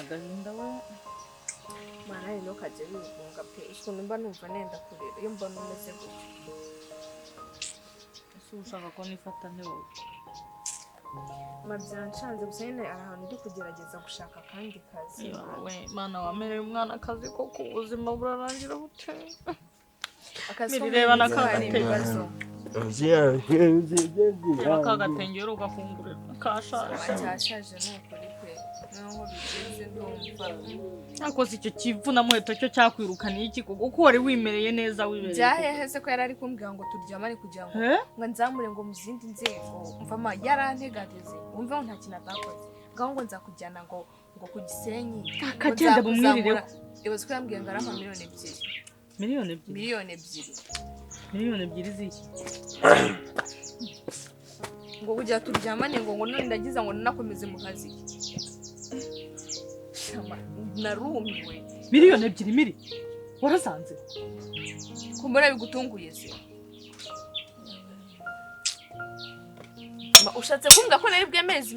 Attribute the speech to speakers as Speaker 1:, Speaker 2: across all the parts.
Speaker 1: agahinda we
Speaker 2: mana rero kaje bigunga pe ukuntu mba numva nenda kurera iyo mba numeze gutyo
Speaker 1: ushaka ko nifata ntewe
Speaker 2: mabyanshanze gusa nyine ahantu ndi kugerageza gushaka kandi kazi
Speaker 1: we mana wamereye umwana akazi ko ku buzima burarangira bute
Speaker 2: akazi
Speaker 1: mireba nakagatenge
Speaker 3: Reba
Speaker 1: kagatenge rero ugafungurira kashaje
Speaker 2: cyashaje n'ukuri pe naho bigeze ndumva
Speaker 1: akoze icyo kivu na muheto cyo cyakwirukana iki kuko wari wimereye neza wibereye
Speaker 2: byaheheze ko yarari kumbwira ngo turyamane kugira ngo nzamure ngo muzindi nzego umva ma yarantegageze umva nta kintu atakoze ngaho ngo nzakujyana ngo ku Gisenyi
Speaker 1: akagenda bumwirire
Speaker 2: ibaze ko yambwiye ngo arama miliyoni ebyiri ziki ngo kujya turyamane ngo none ndagiza ngo nakomeze mu kazi narumiwe
Speaker 1: miliyoni ebyiri miri warasanze
Speaker 2: kumbona bigutunguye se ushatse kumbwa ko nawe bwemezi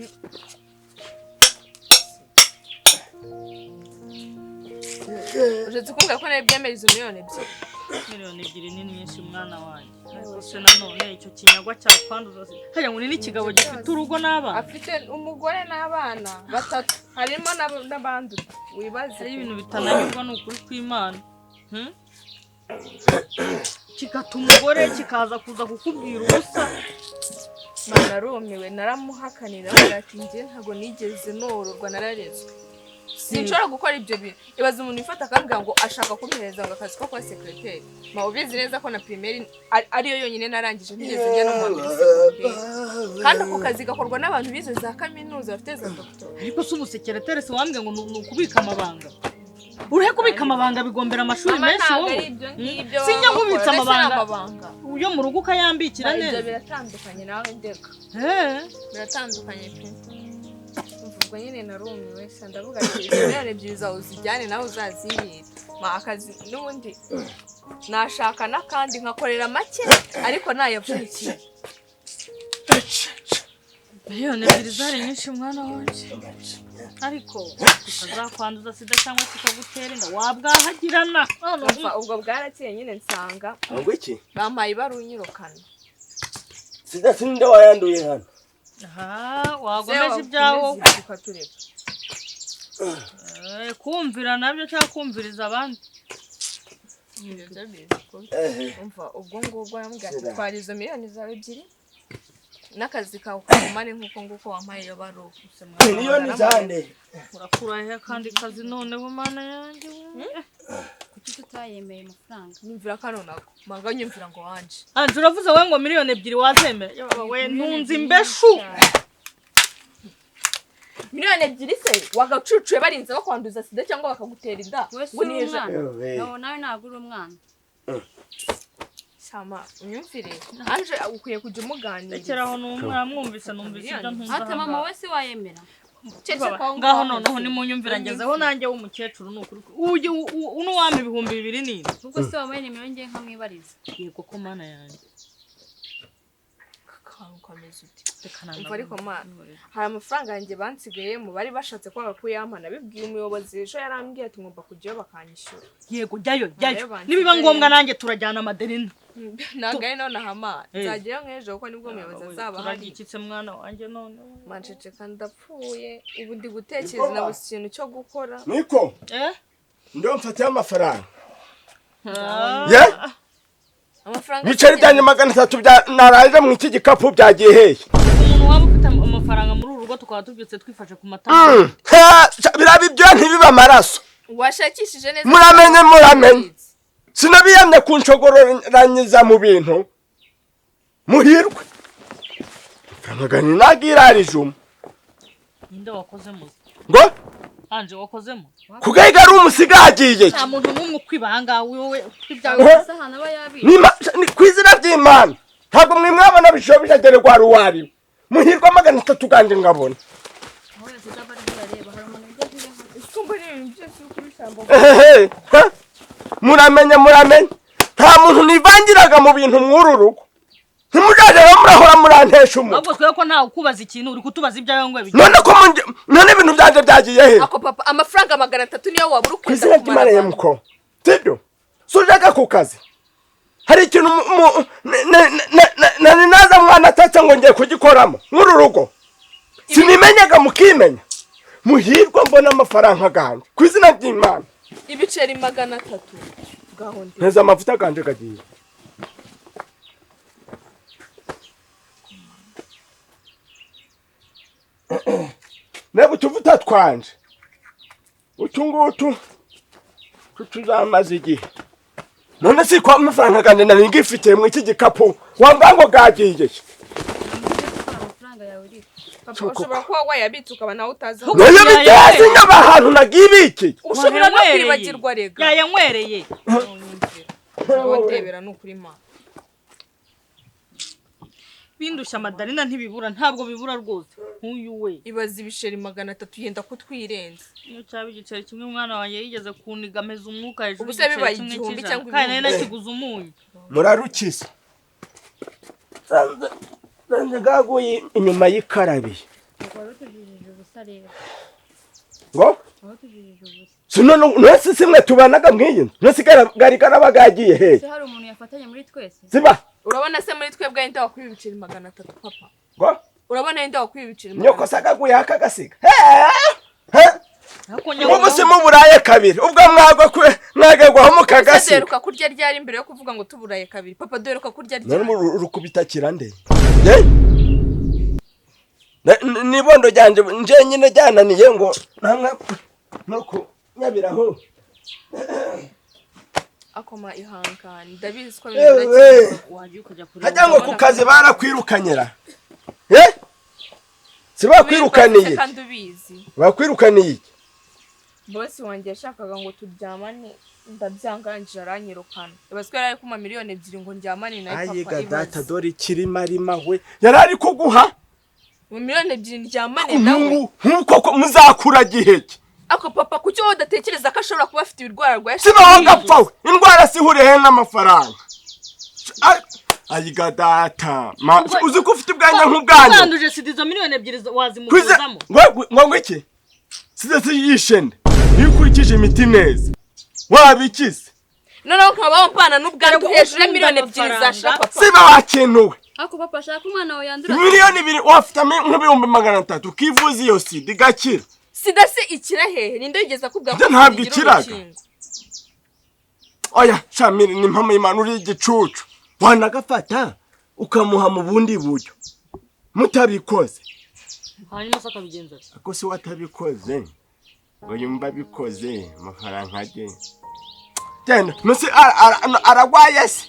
Speaker 2: ushatse kumbwa ko nawe bwemezi miliyoni ebyiri
Speaker 1: ni nyinshi umwana wanjye se nanone icyo kinyagwa cyakwanduza haya ngo ni n'ikigabo gifite urugo n'abana
Speaker 2: afite umugore n'abana batatu harimo n'abandi wibaze
Speaker 1: ari ibintu bitananyurwa n'ukuri kw'Imana kigata umugore kikaza kuza kukubwira ubusa
Speaker 2: mana rumiwe naramuhakanira ati nje ntago nigeze nororwa nararezwe sinshobora gukora ibyo bintu ibaze umuntu ifata akambwira ngo ashaka kumpereza ngo akazi ko kwa secrétaire ma ubizi neza ko na primaire ariyo yonyine narangije ntigeze njya no mu kandi ako kazi gakorwa n'abantu bize za kaminuza bafite za doctor
Speaker 1: ariko se umusekretare se wambwiye ngo nukubika amabanga urihe kubika amabanga bigombera amashuri menshi wowe sinjya nkubitsa amabanga uyo mu rugo ukayambikira neza
Speaker 2: biratandukanye nawe ndeka biratandukanye pe ubwo nyine narumiwe se ndavuga ati miliyoni ebyiri zawe uzijyane nawe uzaziyita akazi n'ubundi nashaka n'akandi nkakorera make ariko nayavunikiye
Speaker 1: miliyoni ebyiri zari nyinshi mwana wanjye ariko tukazakwanduza sida cyangwa tukagutera inda wabwahagirana
Speaker 2: ubwo bwarakeye nyine nsanga
Speaker 3: ngo iki
Speaker 2: bampaye barunyirukana
Speaker 3: sida sinde wayanduye hano
Speaker 1: wagomeje ibyawo kumvira nabyo cyangwa kumviriza abandi
Speaker 2: umva ubwo ngubwo yambwira ati twari izo miliyoni zawe ebyiri n'akazi kawe kumane nk'uko nguko wampaye iyo baruhu
Speaker 3: miliyoni zande
Speaker 1: urakurahe kandi kazi none bumana yanjye
Speaker 4: kuki tutayemeye amafaranga
Speaker 2: nyumvira kano nako manga nyumvira ngo wanje
Speaker 1: uravuze we ngo miliyoni ebyiri wazemera we ntunzi imbeshu
Speaker 2: miliyoni ebyiri se wagacucuye barinze bakwanduza sida cyangwa bakagutera inda
Speaker 4: ngo ni ejo nawe ntabwo uri umwana
Speaker 2: Sama unyumvire anje ukwiye kujya umuganira
Speaker 1: rekeraho numwumvise ibyo ntumva
Speaker 4: ate mama wese wayemera
Speaker 1: ngaho noneho ni munyumvira ngezeho nanjye w'umukecuru n'ukuri uno wame 2,000 nini
Speaker 4: ubwo se wamaye nimero ngiye nkamwibariza
Speaker 1: yego ko mana yanjye
Speaker 2: kameze uti ariko hari amafaranga yanjye bansigaye mu bari bashatse kwanga kuyampana bibwiye umuyobozi ejo yarambwiye ati ngomba kujyayo bakanyishyura
Speaker 1: yego jyayo nibiba ngombwa nanjye turajyana amaderina
Speaker 2: nagaye none hama nzagiyeyo nk'ejo kuko nibwo umuyobozi azaba
Speaker 1: turagikitse mwana wanjye none
Speaker 2: mancheceka ndapfuye ubu ndi gutekereza na buri kintu cyo gukora
Speaker 3: niko ndo mfatiye amafaranga bicari byanjye 300 naraje mu iki gikapu byagiye hehe
Speaker 1: umuntu waba ufite amafaranga muri uru rugo tukaba tubyutse twifashe ku matama
Speaker 3: birabi byo ntibiba amaraso
Speaker 2: washakishije neza
Speaker 3: muramenye sinabiyamye kunshogororanyiza mu bintu muhirwe kamagani nagirarijuma
Speaker 1: Inda wakozemo
Speaker 3: ngo
Speaker 1: anje wakozemo
Speaker 3: kugaiga ari umusigagiye
Speaker 1: nta muntu numwe kwibanga wowe kwibyawe
Speaker 4: sahana bayabi
Speaker 3: ni kwizira by'Imana ntabwo mwabona bishobije dere kwa ruwari muhirwa 300 ganje ngabona muramenye nta muntu nivangiraga mu bintu mw'ururugo ntimujaje murahora murantesha umuntu
Speaker 1: ahubwo tweko ntawe ukubaza ikintu uri kutubaza ibyawe ngo bijye
Speaker 3: none ibintu byanje byagiye he
Speaker 2: ako papa amafaranga 300 niyo wabura
Speaker 3: kwizina ry'Imana muko sibyo sujaga ku kazi hari ikintu nani naza mwana atatse ngo ngiye kugikoramo nk'uru rugo sinimenyaga mukimenya muhirwa mbona amafaranga ganje kwizina ry'Imana
Speaker 2: ibiceri 300 gahonde
Speaker 3: neza amavuta ganje gagiye Nebo tuvuta twanje utungutu tutuzamaze igihe none si kwa amafaranga ganje nari ngifite mu iki gikapu wangango gagiye
Speaker 4: amafaranga yawe uri
Speaker 2: papa ushobora kuba wayabitse ukaba nawe utazi
Speaker 3: none biteze nyaba ahantu nagibiki
Speaker 2: ushobora no kwibagirwa rega
Speaker 1: yayanywereye
Speaker 2: wondebera n'ukuri ma
Speaker 1: bindusha amadalina ntibibura ntabwo bibura rwose nk'uyu we
Speaker 2: ibaza ibiceri 300 yenda kutwirenza
Speaker 1: iyo cyaba igiceri kimwe umwana wanjye yigeze kunigameza umwuka hejuru
Speaker 2: ubuse bibaye igihumbi cyangwa
Speaker 1: kandi nari nakiguze umunyu
Speaker 3: murarukiza sanze gaguye inyuma y'ikarabiye
Speaker 4: wari utujijije ubusa rero
Speaker 3: ngo
Speaker 4: wari utujijije ubusa
Speaker 3: sino nose simwe tubanaga mwiyi nose gari karabagagiye he
Speaker 4: se hari umuntu yafatanye muri twese
Speaker 3: ziba
Speaker 2: urabona se muri twebwe yenda wakwiba ibiceri 300 papa
Speaker 3: ngo
Speaker 2: urabona yenda wakwiba ibiceri
Speaker 3: nyoko sagaguye akagasiga ubu se mu buraye kabiri ubwo mwagagwaho mukagasi
Speaker 2: deruka kurya ryari imbere yo kuvuga ngo tuburaye kabiri papa deruka kurya ryari
Speaker 3: none rukubitakira nde nibondo ryanje nje nyine ryananiye ngo namwe nuko nyabiraho
Speaker 2: akoma ihankani ndabizi ko
Speaker 1: wagiye ukajya kuri
Speaker 3: hajya ngo ku kazi barakwirukanyira sibakwirukaniye
Speaker 2: kandi ubizi
Speaker 3: bakwirukaniye
Speaker 2: boss wanjye yashakaga ngo turyamane ndabyanganje aranyirukana ibazwe yari kuma miliyoni 2 ngo ndyamane na papa
Speaker 3: ayiga data dori kirimarima we yarari kuguha
Speaker 2: mu miliyoni 2 ndyamane nawe
Speaker 3: nkuko muzakura giheke
Speaker 2: ako papa kucyo wodatekereza ko ashobora kuba afite ibirwara rwa
Speaker 3: sibaho gapfawe indwara sihuriye n'amafaranga ayiga data uzi ko ufite ubwanya nk'ubwanyu
Speaker 1: wanduje sidizo miliyoni 2 wazimutuzamo
Speaker 3: ngo iki size yishende yikurikije imiti neza wabikize
Speaker 2: noneho nkaba mpana n'ubwandu hejuru ya miliyoni 2 zasha papa
Speaker 3: siba wakintuwe
Speaker 4: ako papa shaka umwana wawe yandura
Speaker 3: miliyoni 2 wafite nk'ibihumbi 300 ukivuza iyo sida igakira
Speaker 2: sida se ikira hehe ninde yigeza kubwa
Speaker 3: ko ntabwo ikiraga oya shamiri ni mpamo y'Imana uri igicucu wanagafata ukamuha mu bundi buryo mutabikoze
Speaker 1: hanyuma saka bigenza
Speaker 3: ako se watabikoze uyumva bikoze amafaranga aje tena nose aragwaye se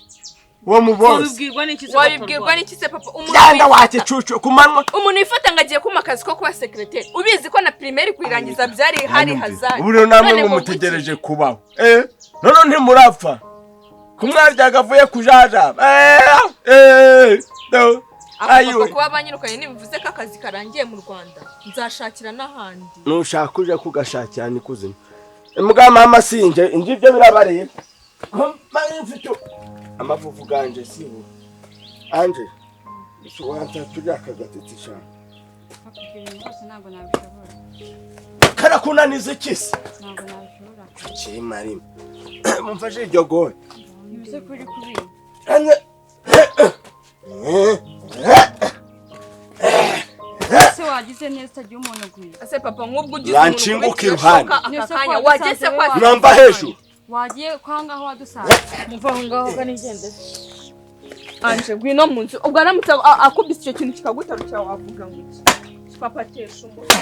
Speaker 3: wo mubose
Speaker 2: wabibwirwa n'iki se papa
Speaker 3: yanda wate cucu kumanwa
Speaker 2: umuntu ifata ngagiye kuma kazi ko kuba secretary ubizi ko na primaire kwirangiza byari hari hazari
Speaker 3: uburo namwe mutegereje kubaho none ntimurapfa kumwaryaga avuye kujaja
Speaker 2: ayo kuba banyirukanye nibivuze ko akazi karangiye mu Rwanda nzashakira n'ahandi
Speaker 3: nushaka uje kugashakira ni kuzima muga mama sinje ingibyo birabareye mama mfite amavuvu ganje sibo anje ishwanza tujaka gatitsha
Speaker 4: ntabwo nabishobora
Speaker 3: karakunaniza kisi
Speaker 4: ntabwo nabishobora
Speaker 3: kiri marimo mumfashe iryo goye
Speaker 4: ibise kuri kubira
Speaker 3: anye
Speaker 4: se wagize neza giye umuntu gwiza
Speaker 2: ase papa nk'ubwo ugize
Speaker 3: umuntu iruhande
Speaker 2: akakanya wageze kwa
Speaker 3: namba hejuru
Speaker 4: wagiye kwanga aho wadusanze
Speaker 2: muva ngaho kanigende anje gwino munzu ubwo aramutse akubise icyo kintu kikagutarukira wavuga ngo iki papa tesha umuntu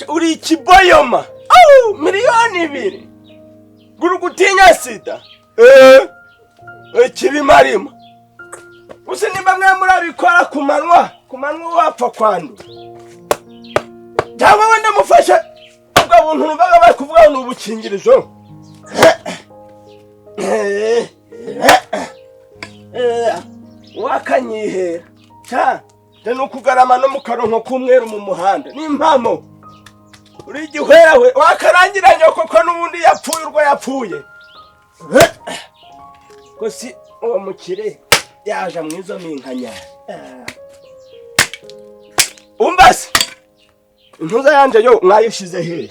Speaker 3: uri kiboyoma miliyoni 2 gurugutinya sida kibimarima use nimba mwe murabikora kumanwa wapfa kwandura cyangwa wenda mufasha ubwo buntu baga bari kuvuga ngo ubukingirizo wakanyihera cyane ukugarama no mukaronko kumweru mu muhanda n'impamo uri gihwera we wakarangiranye koko n'ubundi yapfuye urwo yapfuye ko si uwo mukire yaje mwizo minkanya umbase intuza yanje yo mwayishize hehe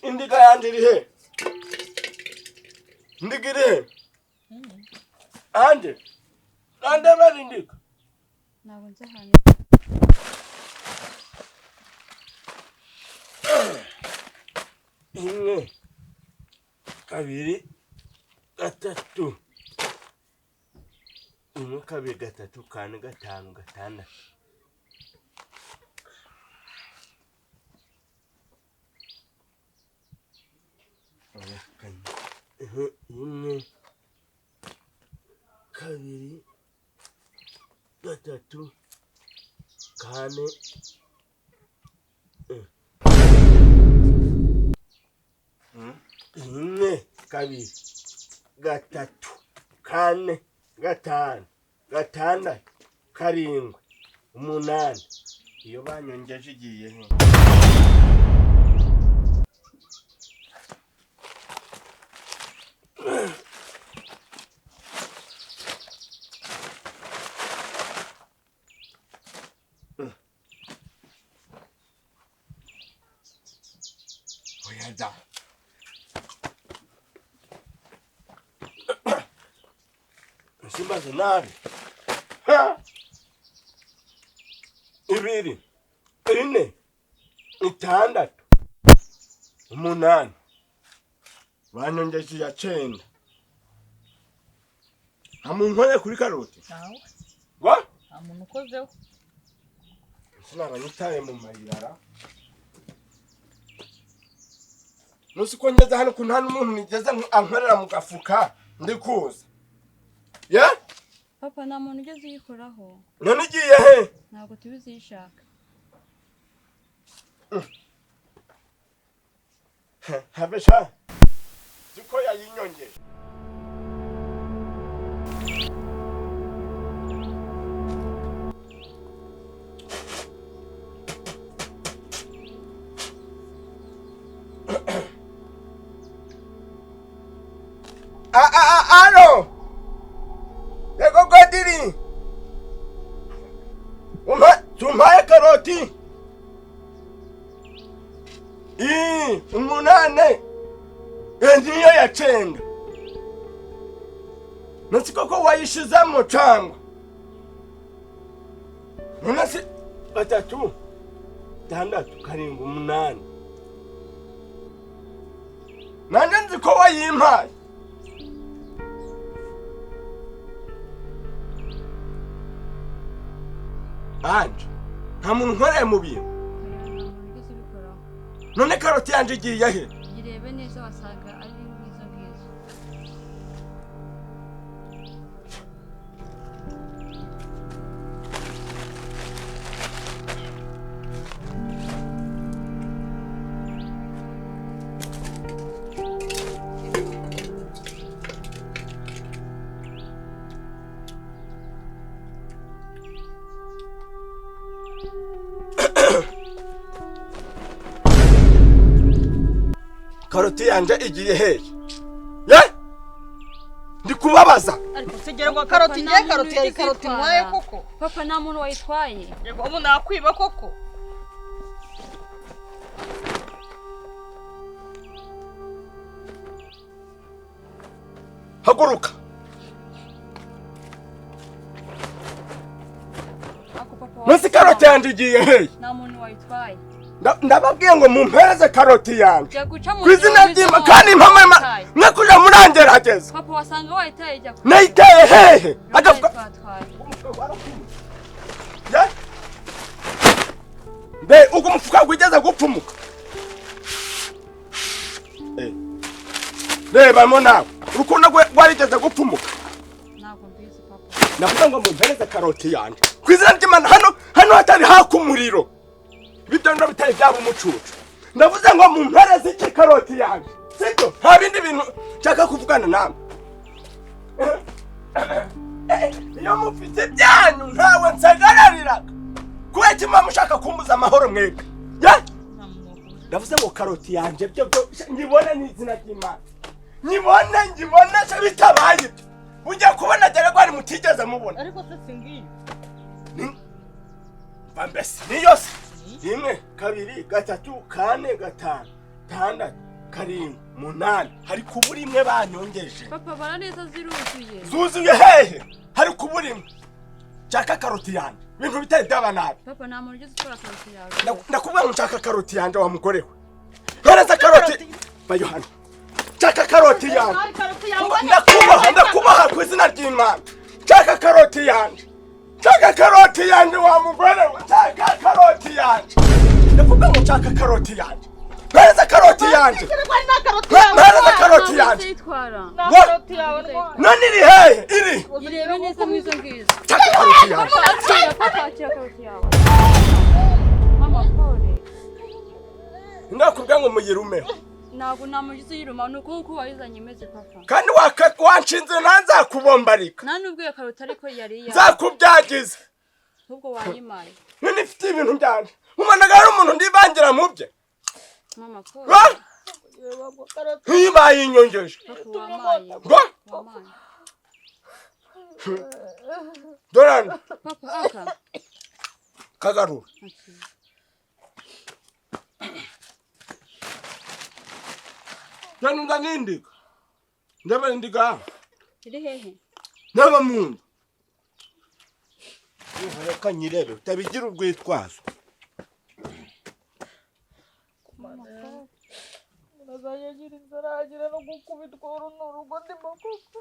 Speaker 3: Indiga yandirihe ndigire ande bari ndika
Speaker 4: ntabwo nzi ahantu
Speaker 3: imwe kabiri gatatu imwe kabiri gatatu kane gatanu gatandatu imwe kabiri gatatu kane imwe kabiri gatatu kane gatanu gatandatu karindwi umunani iyo banyongeje igiye he oyaza simbaze nabi ibiri ine itandatu umunani banyongeje ya 9 amunkore kuri karoti
Speaker 1: nawe
Speaker 3: ngo
Speaker 1: amuntu ukozeho
Speaker 3: sinabanyitaye mu mayirara Nusiko ngeze hano ku nta n'umuntu nigeze ankorera mu gafuka ndikuza ya
Speaker 4: papa nta muntu ugeze uyikoraho
Speaker 3: none igiye he
Speaker 4: ntabwo tubizishaka
Speaker 3: habesha ziko yayinyongeje Alo! Ego godiri! Tumpaye karoti! Umunane! Niyo ya 9. Nasiko ko wayishizamo cyangwa? Nonese batatu, tandatu, karindwi, umunani. Nanje nzi ko wayimpaye. Anje, nta muntu nkoreye mu bintu. None karoti yanje igiye he?
Speaker 4: Girebe neza wasaga ari ngizo ngizo.
Speaker 3: karoti yanje igiye hehe? Ndi kubabaza.
Speaker 1: Ariko segera ngo karoti ngiye karoti yari karoti mwaye koko.
Speaker 4: Papa nta muntu wayitwaye.
Speaker 1: Yego ubu nakwiba koko.
Speaker 3: Haguruka. Nasi karoti yanje igiye hehe?
Speaker 4: Nta muntu wayitwaye.
Speaker 3: Ndababwiye ngo mumpereze karoti yanje.
Speaker 4: Kwizina
Speaker 3: Kwizina ry'Imana kandi impamama mwakuja murangerageza.
Speaker 4: Papa wasanga wayitaye jya.
Speaker 3: Nayitaye hehe?
Speaker 4: Agafuka.
Speaker 3: Be uko mufuka gwigeze gupfumuka. Reba mona urukundo rwarigeze gupfumuka.
Speaker 4: Ntabwo mbizi papa.
Speaker 3: Navuga ngo mumpereze karoti yanje. Kwizina ry'Imana hano hatari hakumuriro. Bitando bitari byaba umucucu. Ndavuze ngo mumpereze iki karoti yanje. Sibyo nta bindi bintu nshaka kuvugana namwe. Iyo mufite byanyu ntawe nsagarariraga. Kuba kimwe mushaka kumbuza amahoro mwebwe. Ndavuze ngo karoti yanje byo ngibone n'izina ry'Imana. Ngibone se bitabaye. Ujya kubona dere kwari mutigeze mubona.
Speaker 1: Ariko se singiyo.
Speaker 3: Bambese ni yose. 1 2 3 4 5 6 7 8 hari kubura imwe banyongeje.
Speaker 4: Papa baraneza ziruzuye.
Speaker 3: Zuzuye hehe? Hari kubura imwe. Chaka karoti yanje. Bintu bitari by'abanabi.
Speaker 4: Papa nta muntu ugeze ukora karoti yawe.
Speaker 3: Ndakubwira ngo nshaka karoti yanje wa mukorewe. Nkoreza karoti. Ba Yohana. Chaka karoti yanje. Ndakubaha ku izina ry'Imana. Chaka karoti yanje. Chaka karoti yanje wa mukorewe. Chaka karoti yanje. Ndakubwira ngo nshaka karoti yanje. Nkoreza karoti yanje. Nkoreza karoti yanje.
Speaker 1: Karoti yawe.
Speaker 3: Nani iri hehe? Iri.
Speaker 4: Irebe neza mwizo ngizo.
Speaker 3: Chaka karoti yanje.
Speaker 4: Papa akira karoti yawe. Mama pole.
Speaker 3: Ndakubwira ngo muyirumeho.
Speaker 4: Ntabwo namugize yiruma nuko wayizanye imeze papa.
Speaker 3: Kandi wanshinze nanza kubombarika.
Speaker 4: Nta nubwo iyo karoti ariko yari ya.
Speaker 3: Zakubyagize.
Speaker 4: Ubwo wayimaye.
Speaker 3: None ifite ibintu byanje. Umanaga ari umuntu ndibangira mu bye.
Speaker 4: Mama pole.
Speaker 3: Ntibaye inyongeje.
Speaker 4: Wamaye.
Speaker 3: Dorana.
Speaker 4: Papa aka.
Speaker 3: Kagarura. Nani ndindiga. Ndaba ndiga.
Speaker 4: Iri hehe?
Speaker 3: Naba muntu. Reka nyirebe utabigira urwitwazo.
Speaker 1: Nazayagira inzara agira no gukubitwa urugo ndimo koko.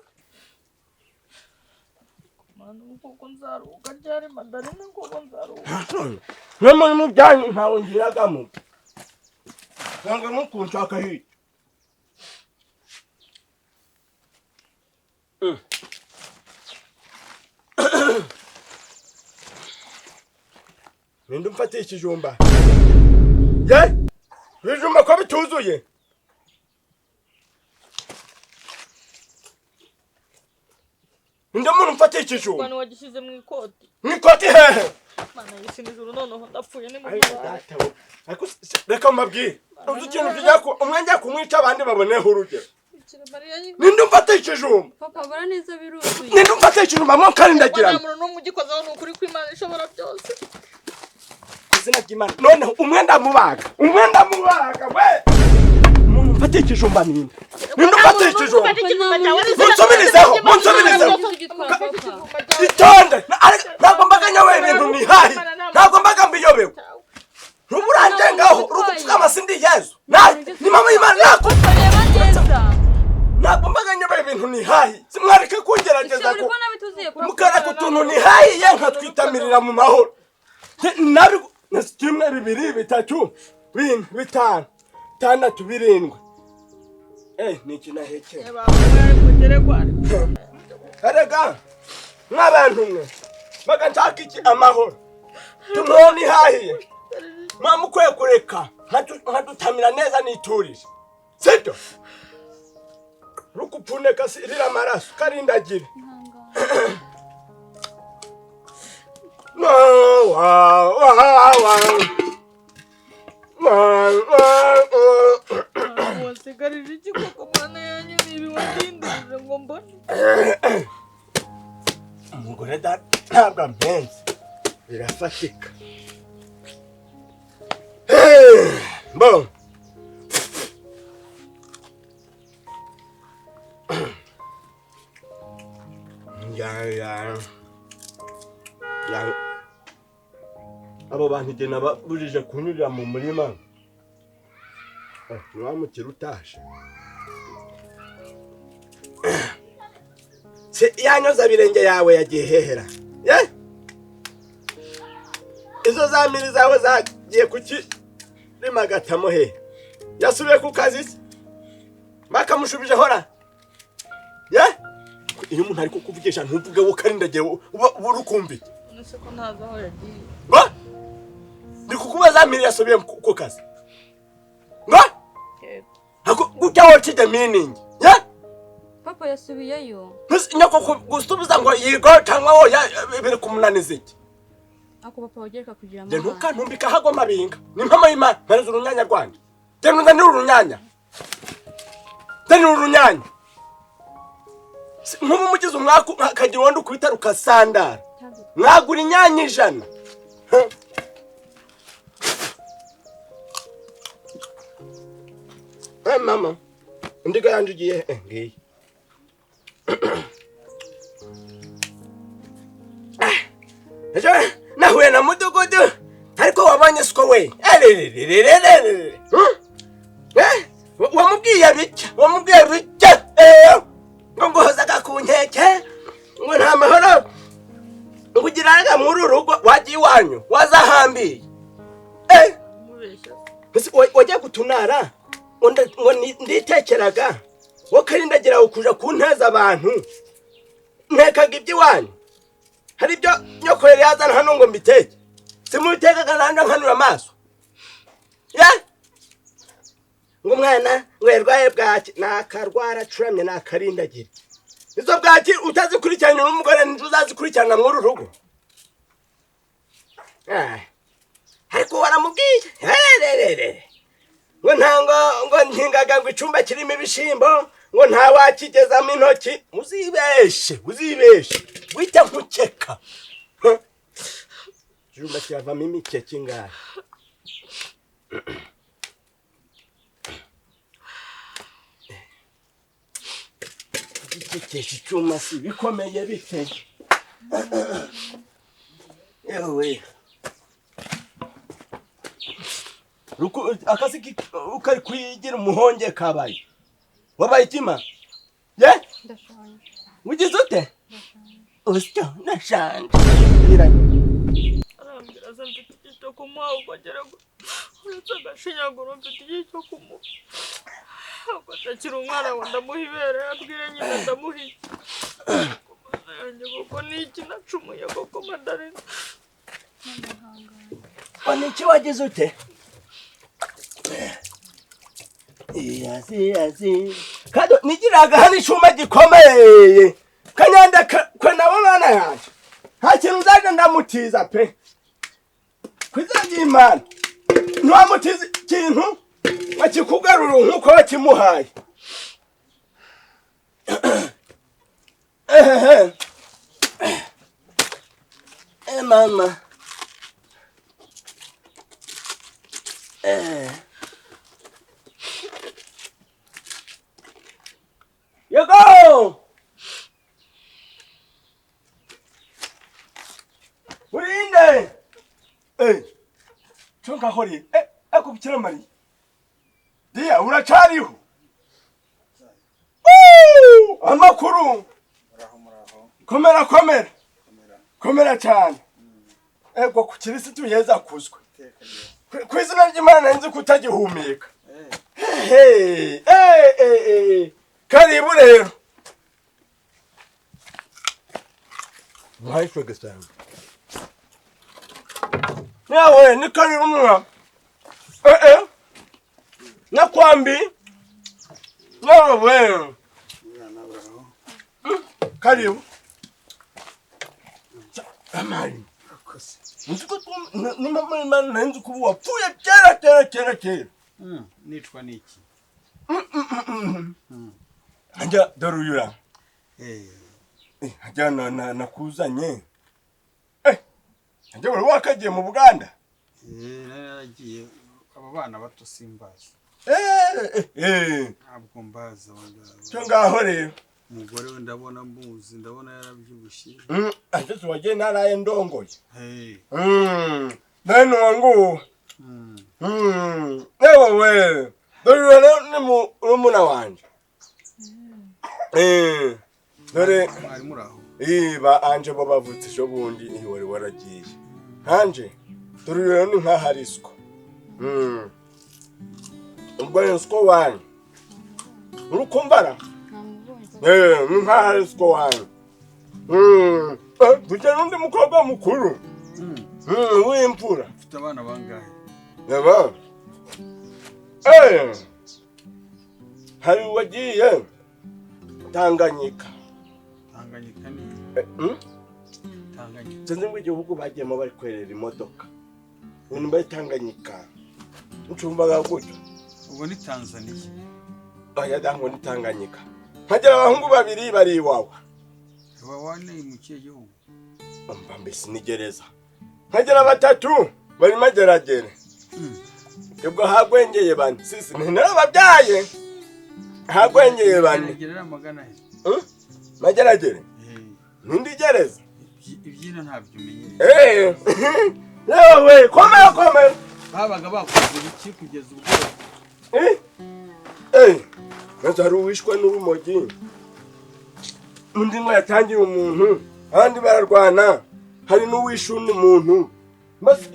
Speaker 1: Manu koko nzaruka cyari mandarine koko nzaruka.
Speaker 3: Nemo mu byanyu ntawe ngiragamo. Nanga mukunshaka hirya. Ninde umfatiye ikijumba? Ibijumba ko bituzuye. Ninde muntu umfatiye ikijumba?
Speaker 1: Kwani wagishyize mu ikoti.
Speaker 3: Mu ikoti hehe?
Speaker 1: Mana yisinizuru noneho ndapfuye ni mu
Speaker 3: Data. Reka mbabwire. Uzi ikintu kijako umwenge kumwica abandi baboneho urugero. Ninde umfatiye ikijumba?
Speaker 4: Papa baraneza biruzuye.
Speaker 3: Ninde umfatiye ikijumba mo kandi ndagira.
Speaker 1: Nta muntu n'umugikozaho n'ukuri kw'Imana ishobora byose.
Speaker 3: Izina ry'Imana. None umwenda mubaga we. Umuntu umfatiye ikijumba ninde? Ninde umfatiye ikijumba? Munsubirizeho. Itonde. Ntabwo mbaganya we ibintu nihahi. Ntabwo mbaga mbiyobewe. Ntuburanje ngaho urupfuka amasindi Yesu. Ni mama y'Imana nako. Ntabwo mbaganya we ibintu nihahi. Simwareke kungerageza ko. Mukara kutuntu nihahi ye nkatwitamirira mu mahoro. Nabi Kimwe 2 3 4 5 6 7 niki nahekeye. Arega n'abantu mwe baganshaka iki amahoro. Tumoni hahiye. Mamukwe kureka nkadutamira neza niturije. Sibyo? Rukupune kasirira amaraso karindagire. umugore ntabwo ampenze birafatika bo ya abo bantu igena babujije kunyurira mu murima ntiwamukira utashe yanyoza birenge yawe yagiye hehera izo zamiri zawe zagiye kukirima gatamo he yasubiye ku kazi se bakamushubije hora iyo umuntu ari kukuvugisha ntuvuge wo karindagiye urukumbi
Speaker 1: nese ko ntaza aho yagiye
Speaker 3: ndi kukubaza zamiri yasubiye ku kazi ngo gutya wo kijya meaning
Speaker 4: papa yasubiyeyo
Speaker 3: nyako gusubiza ngo yigo cyangwa wo biri kumunaniza iki
Speaker 4: ako papa wagereka kugira
Speaker 3: amahane ntukantumbika hago mabinga ni mpama y'Imana mpereza urunyanya rwanje tenunza ni urunyanya nk'ubu mugize umwaka akagira uwandi ukubita rukasandara mwagura inyanya 100 mama ndiga yanje ugiye ngiye nahuye na mudugudu ariko wabanye siko we wamubwiye bitya ngo ngozaga ku nkeke ngo nta mahoro ngo ugiraga muri urugo wagiye iwanyu wazahambiye wajya gutunara ngo nditekeraga wo karindagira ukuja kunteza abantu ntekaga iby'iwanyu hari ibyo nyokorera yazana hano ngo mbiteke simubitekaga nanje nkanura amaso ngo mwana ngo yarwaye bwaki nakarwara curamye nakarindagira izo bwaki utazikurikirana n'umugore ntuzazikurikirana muri uru rugo ariko waramubwiye ngo ntango ngo ntingaga ngo icumba kirimo ibishimbo ngo nta wakigezamo intoki uzibeshe wita nkukeka icumba kiravamo imikeke ingahe igikekesha icuma si bikomeye bite yewe akasi ukari kwigira umuhonge kabaye wabaye ikima
Speaker 4: ndashanje
Speaker 3: ugize ute usyo ndashanje
Speaker 1: arambira za mfite icyo kumuha ukagera uretse agashinyaguro mfite icyo kumuha ako atakiri umwana ngo ndamuha ibere abwire nyina ndamuha yanjye kuko niki nacumuye koko madarena
Speaker 3: niki wagize ute yazi kado nigiraga hano icuma gikomeye kanyanda kwe nabo bana yanjye nta kintu nzaje ndamutiza pe kwizagiye Imana ntiwamutiza ikintu bakikugarura nk'uko wakimuhaye mama Yego! Urinde! Chonka hori. Akubikira mari. Dia uracariho. Amakuru. Komera. Komera cyane. Ego ku kirisitu yeza kuzwe. Kwizina ry'Imana nzi kutagihumeka. Karibu rero. Wahishwe gasanga. Nawe ni karibu mwa. Nakwambi. Nawe. Karibu. Amani. Nzuko ni mama Imana nzi kubu wapfuye kera.
Speaker 5: Nitwa niki?
Speaker 3: Anja daruyura. Hajyana nakuzanye. Hajya wari wakagiye mu Buganda?
Speaker 5: Naragiye aba bana bato simbaza. Ntabwo mbaza
Speaker 3: cyo ngaho rero.
Speaker 5: Umugore we ndabona mbuzi, ndabona yarabyibushye.
Speaker 3: Ase wagiye naraye ndongoye. Nani wangu. Yewe. Dore ni muna wanje. Dore
Speaker 5: ari muraho.
Speaker 3: Ba anje bo bavutse cyo bundi wari waragiye. Anje dore ni nka harisco. Ubwo yesko wani. Urukumbara? Ni nka harisco wani. Tujya n'undi mukobwa mukuru. W'imfura.
Speaker 5: Ufite abana bangahe?
Speaker 3: Yaba. Hari wagiye Tanganyika.
Speaker 5: Tanganyika ni Tanganyika.
Speaker 3: Zanze mu gihugu bagiyemo bari kwerera imodoka. Ibintu bari Tanganyika. Ncumbaga gutyo.
Speaker 5: Ubwo ni Tanzania.
Speaker 3: Oya dango ni Tanganyika. Hagera abahungu babiri bari iwawa.
Speaker 5: Wawane mu kiye gihugu.
Speaker 3: Mbambisi ni gereza. Hagera batatu bari mageragere. Ubwo hagwengeye bane. Sisi ntarababyaye. Hagwengeye bane.
Speaker 5: Gerera magana he.
Speaker 3: Mageragere. Nindi gereza.
Speaker 5: Ibyino ntabyo umenye.
Speaker 3: Yewe komera.
Speaker 5: Babaga bakoze iki kugeza ubwo.
Speaker 3: Nazo wishwe n'urumogi. Undi ngo yatangiye umuntu, abandi bararwana. Hari n'uwishundi umuntu. Mbese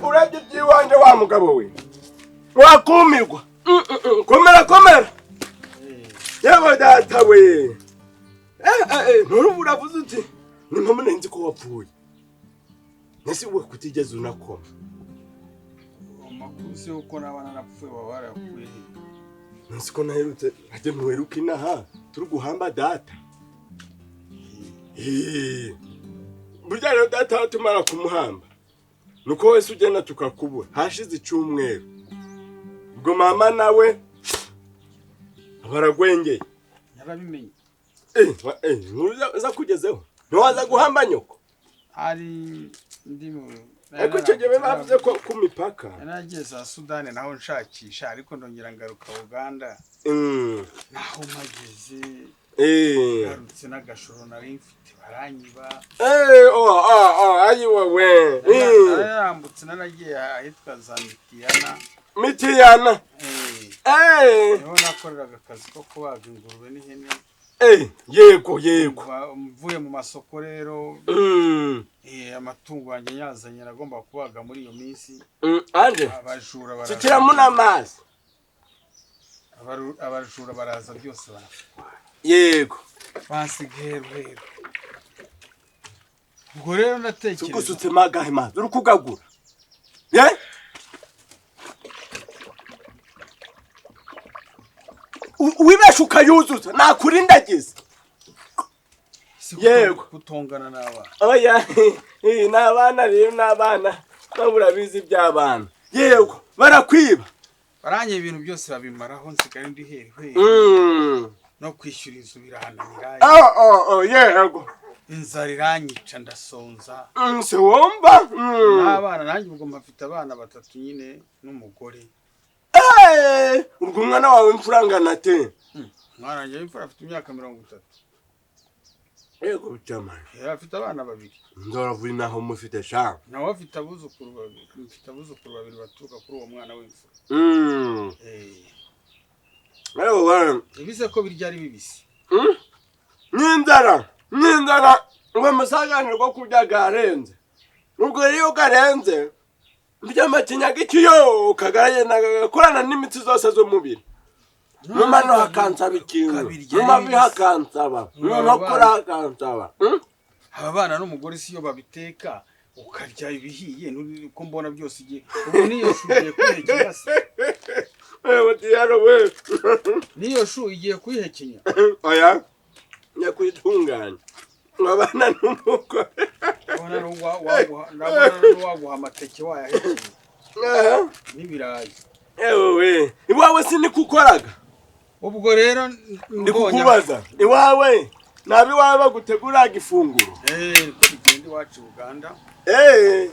Speaker 3: urabye byiwanje wa mugabo we. Wakumirwa. Komera. Yewe data we. Nurubura vuze uti ni mpamwe nzi ko wapfuye. Nese we kutigeze unakoma.
Speaker 5: Amakuru se uko nabana napfuye barakuye.
Speaker 3: Nzi ko naherutse ajye muheruka inaha turi guhamba data. Burya rero data watumara kumuhamba. Nuko wese ugenda tukakubura. Hashize icumweru. Ubwo mama nawe baragwengeye.
Speaker 5: Yarabimenye.
Speaker 3: Nuza kugezeho. Ntiwaza guhamba nyoko.
Speaker 5: Ari ndimo.
Speaker 3: Eko cyegewe bavuze ko ku mipaka.
Speaker 5: Nagiye za Sudani naho nshakisha ariko ndongera ngaruka Uganda. Naho mageze. Garutse n'agashoro nari mfite baranyiba.
Speaker 3: Ayi wewe.
Speaker 5: Narambutse naragiye ahitwa za
Speaker 3: Mitiyana.
Speaker 5: Niho nakoreraga akazi ko kubaga ingurube n'ihene.
Speaker 3: Yego.
Speaker 5: Mvuye mu masoko rero. Amatungo yanjye yazanye nagomba kubaga muri iyo minsi.
Speaker 3: Anje.
Speaker 5: Abajura baraza.
Speaker 3: Sikira munamazi.
Speaker 5: Abajura baraza byose barafwa.
Speaker 3: Yego.
Speaker 5: Basigaye rero. Ubwo rero ndatekereza.
Speaker 3: Sugusutse magahe mazi uri kugagura. Wibeshuka yuzuza nakurindagize. Yego
Speaker 5: kutongana n'abana.
Speaker 3: Oya n'abana rero n'abana babura bizi by'abana. Yego barakwiba.
Speaker 5: Baranye ibintu byose babimaraho nsigaye ndi hehe. No kwishyura inzu birahananira.
Speaker 3: Yego.
Speaker 5: Inzara iranyica ndasonza.
Speaker 3: Se wumva?
Speaker 5: N'abana nanjye ubwo mfite abana batatu nyine n'umugore.
Speaker 3: Ubwo umwana wawe mfurangana te.
Speaker 5: Mwana wanjye w'imfura afite imyaka 30.
Speaker 3: Yego cyamani.
Speaker 5: Afite abana babiri.
Speaker 3: Ndoravuye naho mufite sha.
Speaker 5: Nawe afite abuzukuru babiri. Mfite abuzukuru babiri baturuka kuri uwo mwana w'imfura.
Speaker 3: Ewe.
Speaker 5: Ibise ko birya ari bibisi.
Speaker 3: N'inzara ngo musaganirwa kurya garenze. Ubwo rero garenze by'amakinya gikiyo kagaraye nakorana n'imitsi zose zo mubiri. Mumano hakansaba ikintu. Mumavi hakansaba. Nokora hakansaba.
Speaker 5: Aba bana n'umugore siyo babiteka ukarya ibihiye nuko mbona byose igiye. Ubu niyo shugiye kwihekenya se.
Speaker 3: Diyaro we.
Speaker 5: Niyo shu igiye kwihekenya.
Speaker 3: Oya. Nyakwitunganya. Abana n'umugore.
Speaker 5: Abana n'uwaguha amateke wayahekenya. N'ibirayi.
Speaker 3: Ewe, iwawe sinikukoraga.
Speaker 5: Ubwo rero
Speaker 3: ndikukubaza. Iwawe nabi wawe bagutegura gifunguro.
Speaker 5: Niko bigenda iwacu Uganda.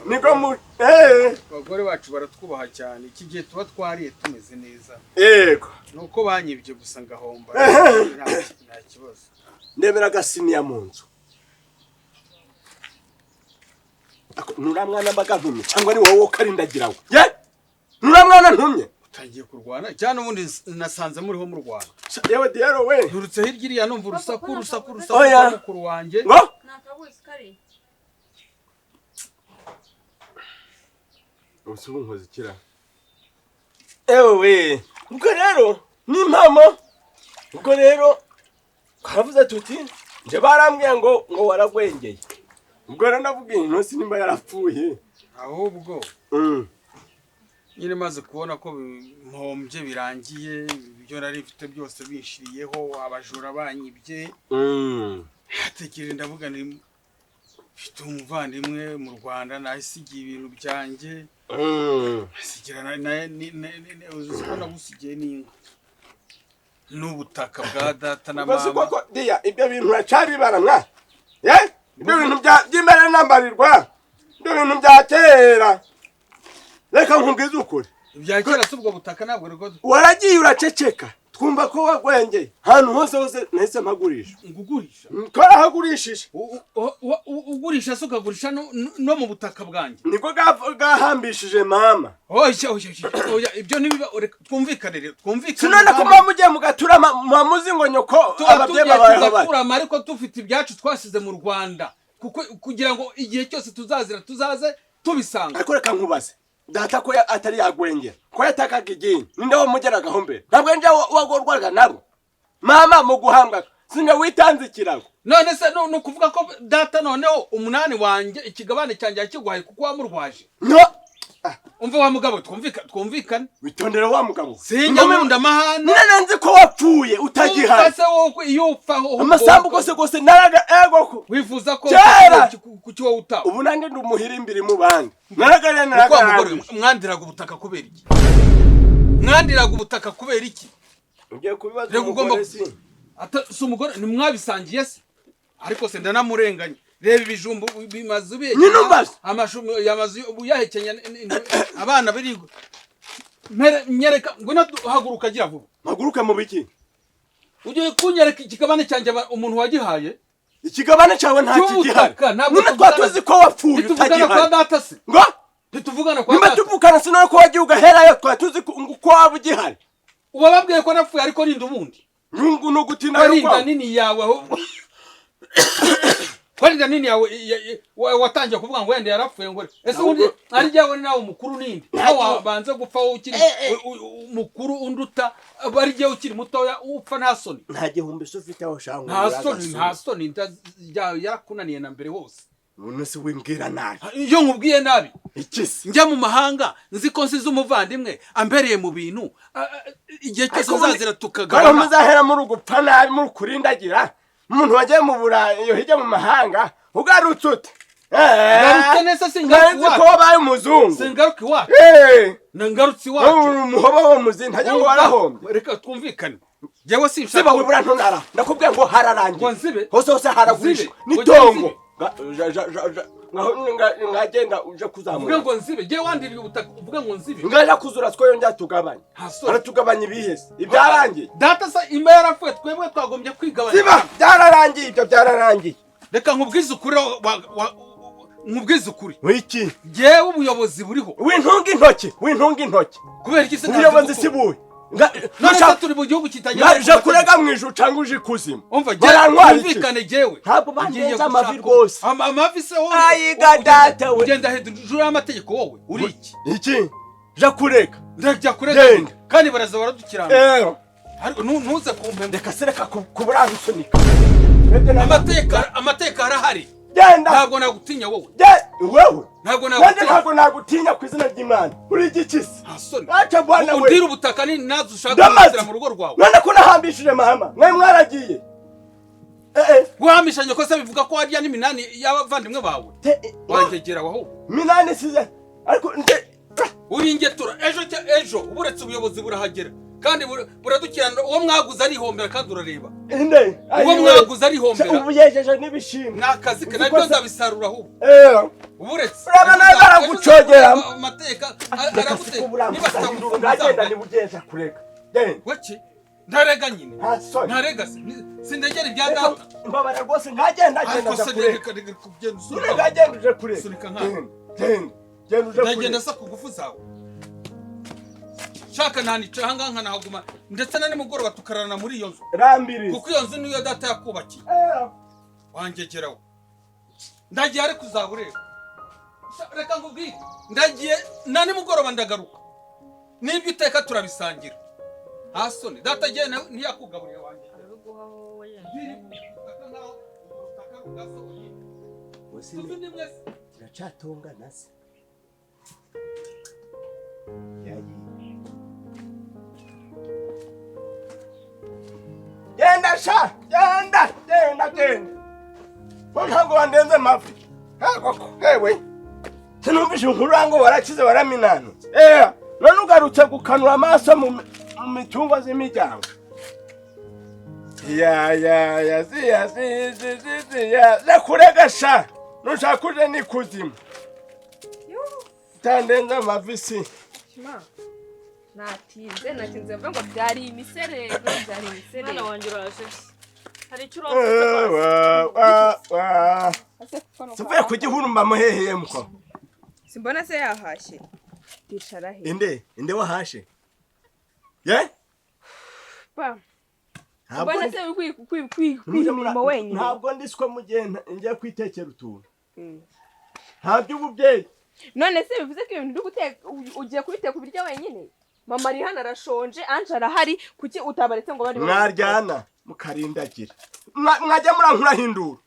Speaker 3: Niko mu
Speaker 5: abagore bacu baratwubaha cyane. Iki gihe tuba twariye tumeze neza.
Speaker 3: Yego.
Speaker 5: Nuko banyibye gusa ngahomba. Nta kibazo.
Speaker 3: Ndemera gasiniya mu nzu. Nuramwana mbagantumye cyangwa ni wowe karindagirawe. Nuramwana ntumye.
Speaker 5: Utangiye kurwana cyane ubundi nasanze muriho mu Rwanda.
Speaker 3: Yewe diaro we.
Speaker 5: Nturutse hirya iriya numva urusaku mukuru wanjye.
Speaker 2: Nakabuzi kari.
Speaker 3: Usubu nkoze kira. We. Ubwo rero ni impamo. Ubwo rero kavuze tuti nje barambwiye ngo waragwengeye. Ubwo rero navuga ino sinimba yarapfuye.
Speaker 5: Ahubwo nyine maze kubona ko mpombye birangiye ibyo nari mfite byose bishiriyeho abajura banyibye. Hatekereje ndavuga ni mfite umuvandimwe mu Rwanda nahisigiye ibintu byanjye. Sigira uzibona gusigiye n'inka n'ubutaka bwa data na mama.
Speaker 3: Basi koko dia ibyo bintu uracabibara mwa. Ibyo bintu by'imbere nambarirwa. Ibyo bintu bya kera. Reka nkubwize ukuri.
Speaker 5: Ibya kera subwo butaka ntabwo rego.
Speaker 3: Waragiye uraceceka. Twumva ko wagwengeye. Hano hose nahise mpagurisha.
Speaker 5: Ngugurisha.
Speaker 3: Kora hagurishije.
Speaker 5: Ugurisha so kagurisha no mu butaka bwanjye.
Speaker 3: Niko gahambishije mama.
Speaker 5: Oya ibyo nibiba twumvikanire.
Speaker 3: Sinone ko mwamugiye mugatura mamuzi ngo nyoko ababye
Speaker 5: babaye. Ariko tufite ibyacu twasize mu Rwanda. Kugira ngo igihe cyose tuzaze tubisanga.
Speaker 3: Ariko reka nkubaze. Data ko atari yagwengera. Ko yatakaga igini. Ninde wo mugeragaho mbere. Ntabwo nje wagorwaga nabo. Mama mu guhambwa. Singa witanze kirago.
Speaker 5: None se no kuvuga ko data noneho umunani wanje ikigabane cyanjye yakigwaye kuko wamurwaje.
Speaker 3: No.
Speaker 5: Umva wa mugabo twumvikana.
Speaker 3: Witondere wa mugabo.
Speaker 5: Sinjya munda mahana.
Speaker 3: Nene nzi ko wapfuye utagihari.
Speaker 5: Ase wo yupfaho.
Speaker 3: Amasambu gose naraga ego ko.
Speaker 5: Wifuza ko kuki wo uta.
Speaker 3: Ubu nange ndumuhira imbere mu bandi. Naraga
Speaker 5: mwandiraga ubutaka kubera iki? Mwandiraga ubutaka kubera iki?
Speaker 3: Ugiye kubibaza umugore si.
Speaker 5: Ata umugore ni mwabisangiye se. Ariko se ndanamurenganya. Reba ibijumbu bimaze ubiye. Amashumu yamaze uyahekenya abana birigo. Nyereka ngwino haguruka gira vuba.
Speaker 3: Haguruka mu biki?
Speaker 5: Ugiye kunyereka ikigabane cyanjye umuntu wagihaye?
Speaker 3: Ikigabane cyawe nta kigihari. None twatuzi ko wapfuye
Speaker 5: utagihari. Kwa data se.
Speaker 3: Ngo?
Speaker 5: Tuvugana kwa data.
Speaker 3: Nimba tuvugana sinone ko wagiuga herayo twatuzi ko wabugihari.
Speaker 5: Ubababwiye ko napfuye ariko ninde ubundi?
Speaker 3: Nungu no gutina
Speaker 5: yo kwa. Nini yawe ahubwo. Kwani nini yawe watangiye kuvuga ngo wende yarapfuye ngo ese undi ari jyawe nawe umukuru ninde aho banze gupfa wowe ukiri mukuru unduta bari jyawe ukiri mutoya upfa nta soni
Speaker 3: nta gihumbi so ufite aho shangu
Speaker 5: nta soni yakunaniye na mbere hose
Speaker 3: none se wimbwira nabi
Speaker 5: iyo nkubwiye nabi
Speaker 3: ikisi
Speaker 5: njya mu mahanga nzi ko nsize umuvandimwe ambereye mu bintu igihe cyose uzazira tukagana
Speaker 3: kandi muzahera muri ugupfa nabi muri kurindagira umuntu wagiye mu Burayi yo hijya mu mahanga ugarutse ute
Speaker 5: garutse nese singaruka
Speaker 3: ko wabaye umuzungu
Speaker 5: singaruka wa nangarutse wa
Speaker 3: umuhobo wo muzi ntajya ngo warahombe
Speaker 5: reka twumvikane jewe sinshaka
Speaker 3: siba wibura ntunara ndakubwiye ngo hararangiye hose haragurisha nitongo ngagenda uje kuzamura
Speaker 5: uvuga ngo nzibe je wandiriye ubutaka uvuga ngo nzibe
Speaker 3: ngaje kuzura two yongera tugabanya aratugabanya ibihese ibyarangiye
Speaker 5: data sa imba yarapfuye twebwe twagombye kwigabanya
Speaker 3: siba byararangiye ibyo byararangiye
Speaker 5: reka nkubwize ukuri nkubwize ukuri
Speaker 3: wiki
Speaker 5: jewe ubuyobozi buriho
Speaker 3: wintunga intoki
Speaker 5: kubera iki se
Speaker 3: ubuyobozi sibuye
Speaker 5: none turi mu gihugu kitanye
Speaker 3: je kurega mwijuru cyangwa uje kuzima
Speaker 5: umva jewe jewe
Speaker 3: ntabwo bandenza amavi rwose
Speaker 5: amavi se wowe
Speaker 3: ayiga data we
Speaker 5: ugenda hejuru y'amategeko wowe uri
Speaker 3: iki je kurega
Speaker 5: ndajya kurega kandi baraza baradukirana ariko ntuze kumpemba
Speaker 3: reka sereka kuburanga usunika
Speaker 5: amateka arahari
Speaker 3: genda
Speaker 5: ntabwo nagutinya wowe
Speaker 3: wewe
Speaker 5: ntabwo
Speaker 3: nagutinya ku izina ry'Imana uri igikisi
Speaker 5: acha bwana we undira ubutaka ni nazo ushaka gusira mu rugo rwawe
Speaker 3: none ko nahambishije mama mwe mwaragiye
Speaker 5: guhambishanya ko se bivuga ko warya n'iminani y'abavandimwe bawe wangegera waho
Speaker 3: minani size ariko
Speaker 5: uri ingetura ejo uburetse ubuyobozi burahagera kandi buradukirana uwo mwaguze ari hombera kandi urareba
Speaker 3: inde
Speaker 5: uwo mwaguze ari hombera
Speaker 3: ubu yejeje n'ibishimwe
Speaker 5: nakazi ke nabyo nzabisarura ahubwo uburetse
Speaker 3: urabona baragucogera
Speaker 5: amateka araguteka niba
Speaker 3: ndagenda nibugenza kureka
Speaker 5: waki ntarega nyine ntarega sindegera ibya data
Speaker 3: mbabara rwose nkagenda kureka ngagenda uje kureka
Speaker 5: sunika
Speaker 3: genda uje
Speaker 5: ndagenda sa kugufu zawe shaka ntanica hanga nahaguma ndetse na nimugoroba tukarana muri iyo nzu
Speaker 3: rambiri
Speaker 5: kuko iyo nzu niyo data yakubakiye wangegeraho ndagiye ari kuzabureba reka ngubwire ndagiye na nimugoroba ndagaruka nibyo iteka turabisangira hasone data giye ntiyakugaburiye wanjye
Speaker 3: kiracatongana se genda sha genda ntabwo wandenze mafi hewe sinumvise inkuru ngo warakize waraminano none ugarutse gukanura amaso mu mitungo z'imiryango kurega sha nushaka uje n'ikuzimu utandenze amafi si
Speaker 2: natinze mvuga ngo byari imiserero
Speaker 1: mwana wanjye uraje hari icyo
Speaker 3: tuvuye ku gihurumba muheheye muko
Speaker 2: simbona se yahashye tishara he
Speaker 3: inde wahashe ye
Speaker 2: pa mbona se kwimirimo wenyine
Speaker 3: ntabwo ndiswe mugenda ngiye kwitekera utuntu ntabyo ububyeyi
Speaker 2: none se bivuze ko ibintu ugiye kubiteka ubirya wenyine mama ari hano arashonje anje arahari kuki utabaretse ngo bari
Speaker 3: mwaryana mukarindagira mwajya murankurahindura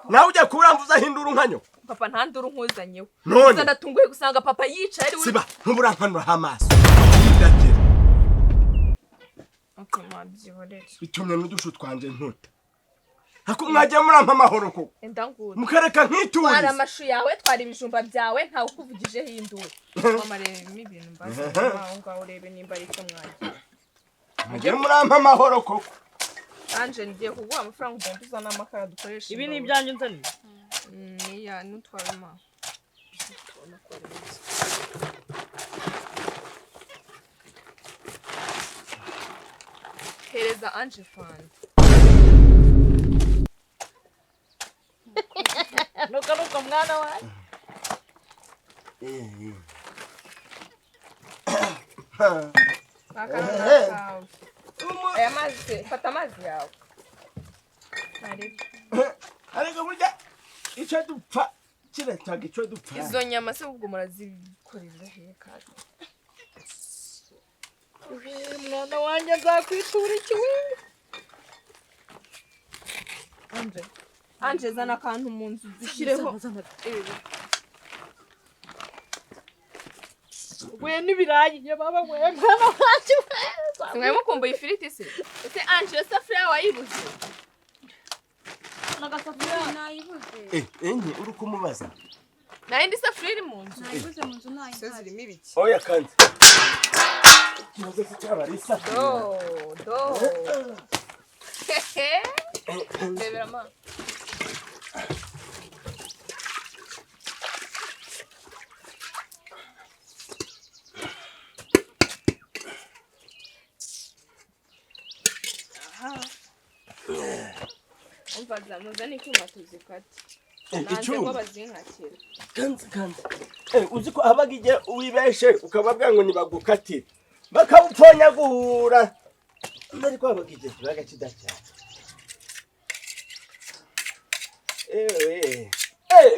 Speaker 3: nawe ujya kuramvuza hindura nkanyo
Speaker 2: papa ntandura nkuzanyeho
Speaker 3: none
Speaker 2: ndatunguye gusanga papa yicaye ari
Speaker 3: siba ntuburankanura amaso ndagira bitumye n'udushu twanje ntuta hako mwajya murampa amahoro ko mukareka nkituye
Speaker 2: twara amashu yawe twara ibijumba byawe ntawe ukuvugije hindura mama reba ibintu mbaza aho ngaho urebe nimba ari cyo
Speaker 3: mwajya murampa amahoro koko
Speaker 2: anje ngiye kuguha amafaranga ugenda uzana amakara dukoresha
Speaker 1: ibi ni ibyanjye nzaniye
Speaker 2: niya nutwarama hereza anje fanta
Speaker 1: nuka mwana wanjye
Speaker 2: aya mazi fata amazi yawe
Speaker 3: ariko burya icyo dupfa kiretaga icyo dupfa
Speaker 2: izo nyama se ubwo murazikorera hehe kandi
Speaker 1: mwana wanjye nzakwitura ikiwe
Speaker 2: anje zana akantu mu nzu zishyireho
Speaker 1: we n'ibirayi yababa we mwana wanjye
Speaker 2: mwe mukumbuye ifiriti se ese anje safuriya wayibuze
Speaker 4: n'agasafuriya nayibuze
Speaker 3: enye uri kumubaza
Speaker 2: nayindi safuriya iri mu nzu
Speaker 4: nayibuze mu nzu
Speaker 2: se zirimo ibiki
Speaker 3: oya kandi kibazo cyaba ari safuriya
Speaker 2: ndebera ma umvaza muzane icyuma tuzikate nanze ko bazinkakira
Speaker 3: kandi uzi ko habaga igihe wibeshe ukababwira ngo nibagukatire bakawupfonyagura ariko habaga igihe kibaga kidacyana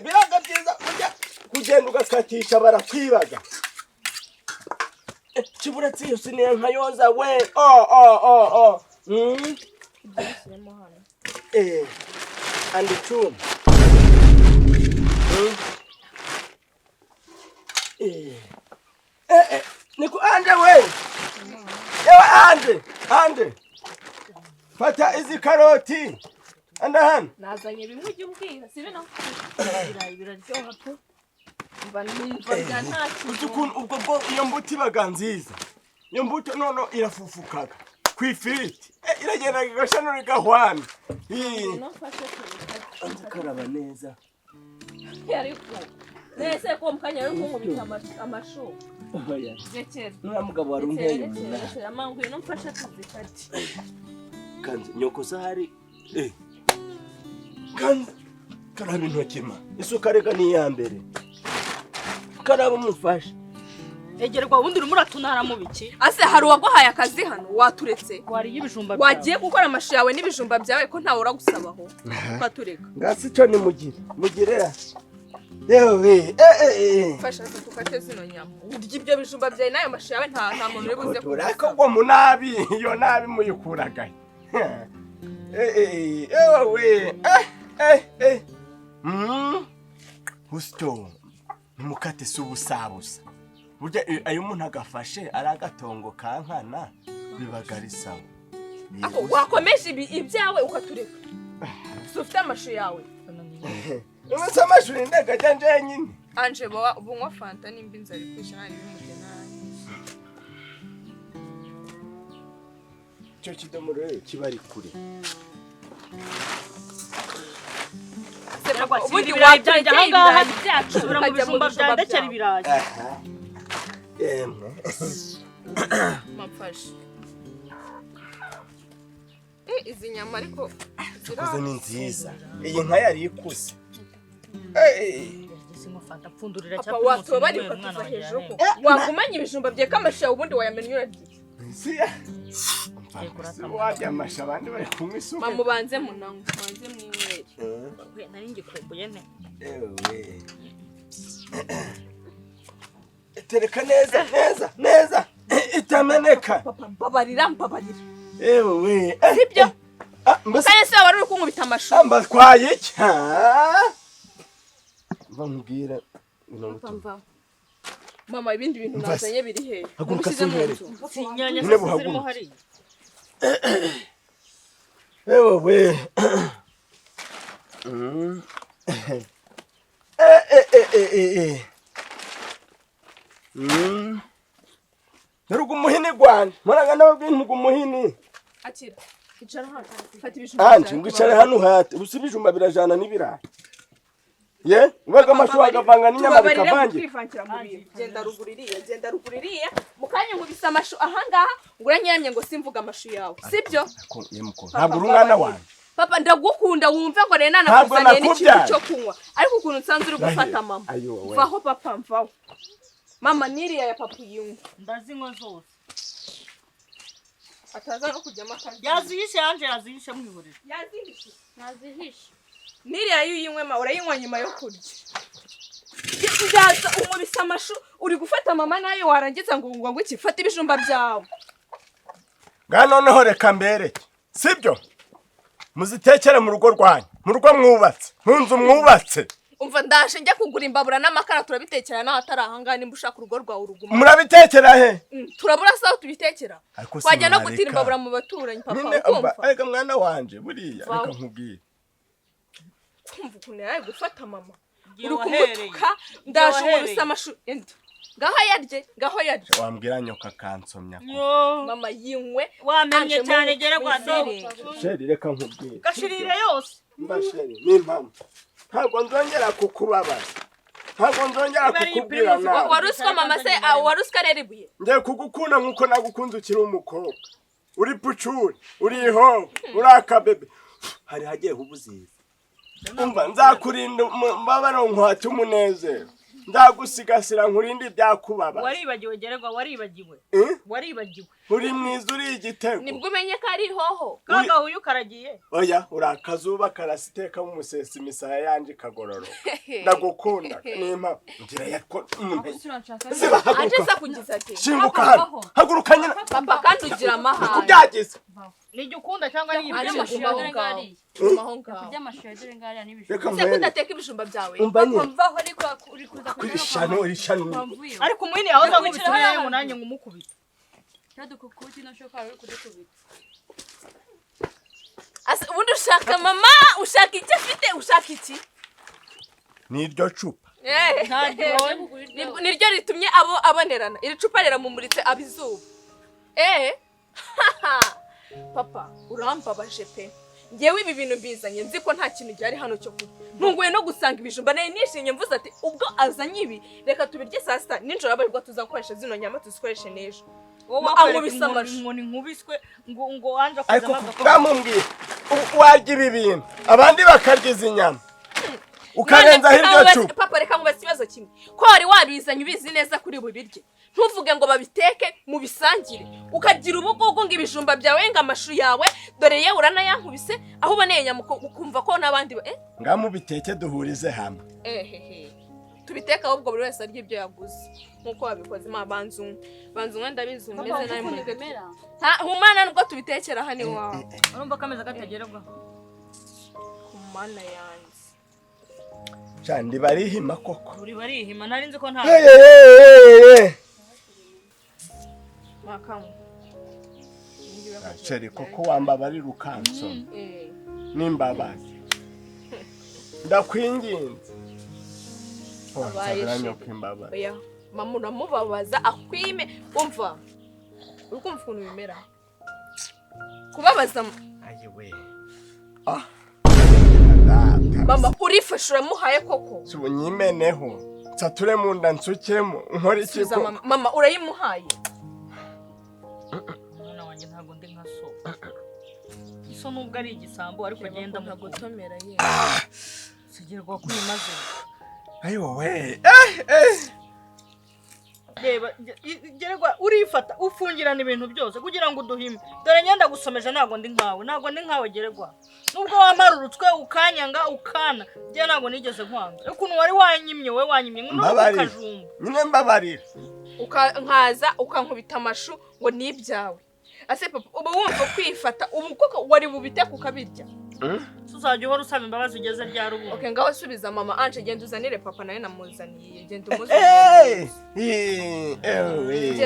Speaker 3: biraga byiza ujya kugenda ugakatisha barakwibaga kibura tsiyose niyo nka yoza we
Speaker 2: ibishyiremo hano
Speaker 3: andi icyuma niko ande we yewe ande fata izi karoti anda hano
Speaker 2: nazanye bimwe ujye umbwira si bino biraryoha pe mva nimva bya nta kintu
Speaker 3: ubwo iyo mbuto ibaga nziza iyo mbuto nono irafufukaga ku ifiriti iragenda igashanura igahwana karaba neza
Speaker 2: ariko nese ko mukanya ari kunkubita amashu zekera
Speaker 3: nura mugabo wari unkeyo
Speaker 2: zekera mangu no mfasha tuzifati
Speaker 3: kanze nyoko zahari kanze karaba intoki ma isuka rega ni ya mbere karaba umufasha
Speaker 1: egerwa wundi uri muratunara mu biki
Speaker 2: ase hari uwaguhaye akazi hano waturetse
Speaker 1: wari y'ibijumba byawe
Speaker 2: wagiye gukora amashu yawe n'ibijumba byawe ko ntawe uragusabaho ukatureka
Speaker 3: ngasi cyo ni mugirera yewe
Speaker 2: fasha tukate zino nyama urya ibyo bijumba byawe nayo mashu yawe nta muntu uri buze
Speaker 3: kurako ngo munabi iyo nabi muyikuraga yewe Husto numukate subusabusa burya ayo umuntu agafashe ari agatongo kankana bibagarisaho
Speaker 2: ako wakomeje ibyawe ukatureka sufite amashu yawe
Speaker 3: Umunsi amashuri ndagaja nje nyine
Speaker 2: anje bunywa fanta nimba inzara kwisha nari bimugenanye
Speaker 3: cyo kidomoro kibari kure
Speaker 1: ubundi wabyanje ahangaha subira mu bijumba byandekera ibirayi
Speaker 3: yemwe
Speaker 2: mapfashe izi nyama ariko
Speaker 3: zikoze ni nziza iyi nka yari ikuze
Speaker 1: simufata pfundurira
Speaker 2: cyapa watoba ari kuva hejuru ko wagumanye ibijumba bye kamasha ubundi wayamenye uragiye
Speaker 3: siya wajya amasha abandi bari kumwe isuka
Speaker 2: mamubanze munango banze mwinywere
Speaker 1: nari ngikumbuye ne
Speaker 3: tereka neza itameneka
Speaker 2: papa babarira
Speaker 3: yewe
Speaker 2: sibyo mbese se wari uri kunkubita amashu
Speaker 3: amba twaye iki bamubwira
Speaker 2: mama ibindi bintu nazanye biri he
Speaker 3: haguruka sinkere
Speaker 1: sinyanya zirimo hari
Speaker 3: yewe Narugo umuhini gwane muraga nababintu umuhini
Speaker 2: akira icara hano fata ibijumba
Speaker 3: anje ngicare hano hati usibijumba birajana nibirayi ye ubaga amashu agavanga n'inyama bikavangira
Speaker 2: genda ruguririye mukanya nkubisa amashu ahangaha nguranyamye ngo simvuga amashu yawe sibyo
Speaker 3: ntabwo urumwana wanjye
Speaker 2: papa ndagukunda wumve ngo rena nakuzaniye n'ikintu cyo kunywa ariko ukuntu nsanze uri gufata mama vaho papa mvaho mama niriya ya papa yumva
Speaker 1: ndazinywa zose
Speaker 2: ataza no kujya makanya
Speaker 1: yazihishe anje yazihishe mwihurira
Speaker 2: nazihishe niriya yuyinywe ma urayinywa nyuma yo kurya ndaza umubisa amashu uri gufata mama nayo warangiza ngo iki fata ibijumba byawe
Speaker 3: noneho reka mbereke sibyo muzitekere mu rugo rwanyu mu rugo mwubatse munzu mwubatse
Speaker 2: umva ndashe njya kugura imbabura n'amakara turabitekera naho atari ahangana nimba ushaka urugo rwawe uruguma
Speaker 3: murabitekera he
Speaker 2: turabura saho tubitekera twajya no gutira imbabura mu baturanyi papa ukumva
Speaker 3: ariko mwana wanje buriya reka nkubwire
Speaker 2: kumva ukuntu yaje gufata mama uri kumutuka ndaje umubisa amashu ngaho yarye
Speaker 3: wambwira nyoka kansomya
Speaker 2: mama yinywe
Speaker 1: wamenye cyane gere kwa dore
Speaker 3: sheri reka nkubwire
Speaker 1: gashirire yose
Speaker 3: mbasheri n'impamvu ntabwo nzongera kukubabaza ntabwo nzongera kukubwira nawe
Speaker 2: waruswa mama se waruswa rero ibuye
Speaker 3: ngiye kugukunda nkuko nagukunze ukiri umukobwa uri pucuri uri ihoho uri akabebe hari hagiye ubuziza umva nzakurinda mbabaro nkwata umunezero ndagusigasira nkurinde byakubaba
Speaker 1: waribagiwe gererwa waribagiwe uri
Speaker 3: mwiza uri igitego
Speaker 2: nibwo umenye ko ari hoho
Speaker 1: kaga uyu karagiye
Speaker 3: oya urakazuba karasiteka mu musesi misaya yanje kagororo ndagukunda nimpa ngira yako
Speaker 2: anje sa kugiza ati
Speaker 3: shimbuka hano haguruka nyina
Speaker 2: papa kandi ugira amahane
Speaker 3: kubyagize
Speaker 1: nijye ukunda cyangwa ni
Speaker 2: iby'amashuri ngari
Speaker 4: kurya amashuri ngari
Speaker 3: reka
Speaker 2: se kudateka ibijumba byawe
Speaker 4: mvaho ariko uri kuza
Speaker 3: kurishano
Speaker 1: ariko umwini yawe zo gukira munanye ngumukubita
Speaker 4: yadukukuti no shoka uri kudukubita
Speaker 2: ase ubundi ushaka mama ushaka iki afite ushaka iki
Speaker 3: niryo cupa
Speaker 2: niryo ritumye abonerana iri cupa riramumuritse abizuba Papa urambabaje pe ngewe ibi bintu mbizanye nzi ko nta kintu cyari hano cyo kurya ntunguye no gusanga ibijumba nayo nishimye mvuze ati ubwo azanye ibi reka tubirye saa sita nijoro abarirwa tuzakoresha zino nyama tuzikoreshe n'ejo
Speaker 1: ankubise inkoni nkubiswe ngo wanje
Speaker 3: ariko bamubwira warya ibi bintu abandi bakarya izi nyama ukarenzaho iryo cupa.
Speaker 2: Papa reka mubaze ikibazo kimwe ko wari wabizanye ubizi neza kuri bubirye ntuvuge ngo babiteke mu bisangire ukagira ubugugu ngo ibijumba byawe ngo amashu yawe dore yewe uranayankubise aho uboneye nyamuko ukumva ko n'abandi
Speaker 3: ngamubiteke duhurize hamwe
Speaker 2: tubiteka ahubwo buri wese arya ibyo yaguze nkuko wabikoze banzu ndabizi umeze nayo mu
Speaker 1: gemera
Speaker 2: humana nubwo tubitekera hano iwawe
Speaker 1: urumva kameza katageragwa
Speaker 2: humana yanjye
Speaker 3: cyandi barihima koko
Speaker 1: uri barihima nari nzi ko nta
Speaker 2: makamu
Speaker 3: Chere koko wambabari rukanso nimbabazi ndakwinginze
Speaker 2: oya mama uramubabaza akwime umva urukumva ukuntu bimera kubabaza
Speaker 3: ayiwe
Speaker 2: mama urifasha uramuhaye koko
Speaker 3: subunyimeneho sature mu nda nsukemo nkora iki ko
Speaker 2: mama urayimuhaye
Speaker 1: mwana wanjye ntago ndi nka so iso nubwo ari igisambo ariko agenda mu
Speaker 2: gutomera ye
Speaker 1: sigerwa kuri maze
Speaker 3: ayiwe
Speaker 1: reba gerwa urifata ufungirana ibintu byose kugira ngo uduhime dore nyenda gusomeje ntago ndi nkawe gerwa nubwo wamarurutswe ukanyanga ukana je ntago nigeze nkwanga ukuntu wari wanyimye we wanyimye n'ukajumba
Speaker 3: nyine mbabarira
Speaker 2: nkaza ukankubita amashu ngo ni ibyawe ase papa uba wumva kwifata ubu koko wari bubiteka ukabirya
Speaker 1: tuzajya uhora usaba imbabazi ugeze rya rubu
Speaker 2: okay ngaho subiza mama anje genda uzanire papa nawe namuzaniye genda umuzanire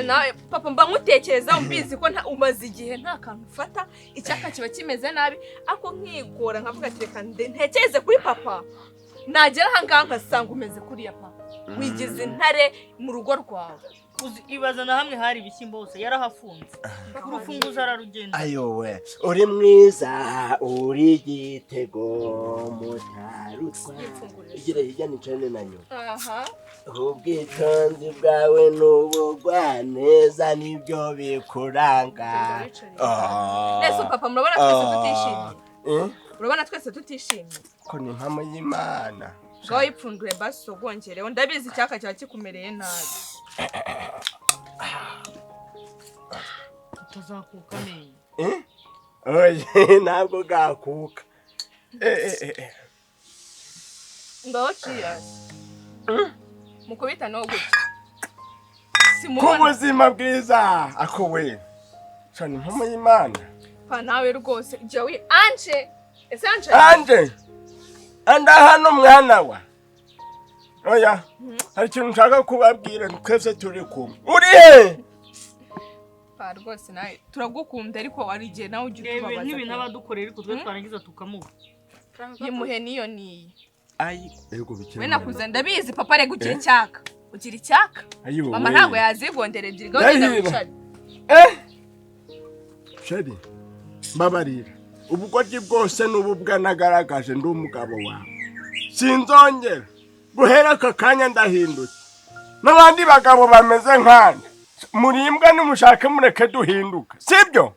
Speaker 2: nawe papa mba nkutekereza umbizi ko umaze igihe nta kantu ufata icyaka kiba kimeze nabi ako nkigora nkavuga ati reka ntekereze kuri papa nagera ahangaha nkasanga umeze kuriya papa wigize intare mu rugo rwawe
Speaker 1: ibaza na hamwe hari ibishyimbo hose yarahafunze urufunguzo ararugenda
Speaker 3: ayowe uri mwiza uri gitego mutarutwa igire hirya nicane nanyo ubwitonzi bwawe n'ubugwaneza nibyo bikuranga
Speaker 2: nese papa murabona twese tutishimye urabona twese tutishimye
Speaker 3: ko ni impamo y'Imana
Speaker 2: ngaho ipfundure basi ugwongereho ndabizi icyaka cya kikumereye nabi
Speaker 1: utazakuka neye
Speaker 3: oye ntabwo gakuka
Speaker 2: ngaho cheers mukubita no gutya
Speaker 3: kubuzima bwiza ako we cyane impamo y'Imana
Speaker 2: pa nawe rwose Yewe anje ese
Speaker 3: anje anda hano mwana wa oya hari ikintu nshaka kubabwira twese turi kumwe uri he
Speaker 2: pa rwose nawe turagukunda ariko wari igihe nawe ugira ubabaza
Speaker 1: n'ibintu abadukorera ariko twe twarangiza tukamuha
Speaker 2: yimuhe niyo niyi
Speaker 3: ayi ego bikira
Speaker 2: we nakuze ndabizi papa rego ugira icyaka ugira icyaka mama ntabwo yazigondera ebyiri gaho genda wicare
Speaker 3: sheri mbabarira ubugoryi bwose n'ububwa nagaragaje ndi umugabo wawe sinzongera guhera aka kanya ndahindutse n'abandi bagabo bameze nkande murimbwa nimushake mureke duhinduka sibyo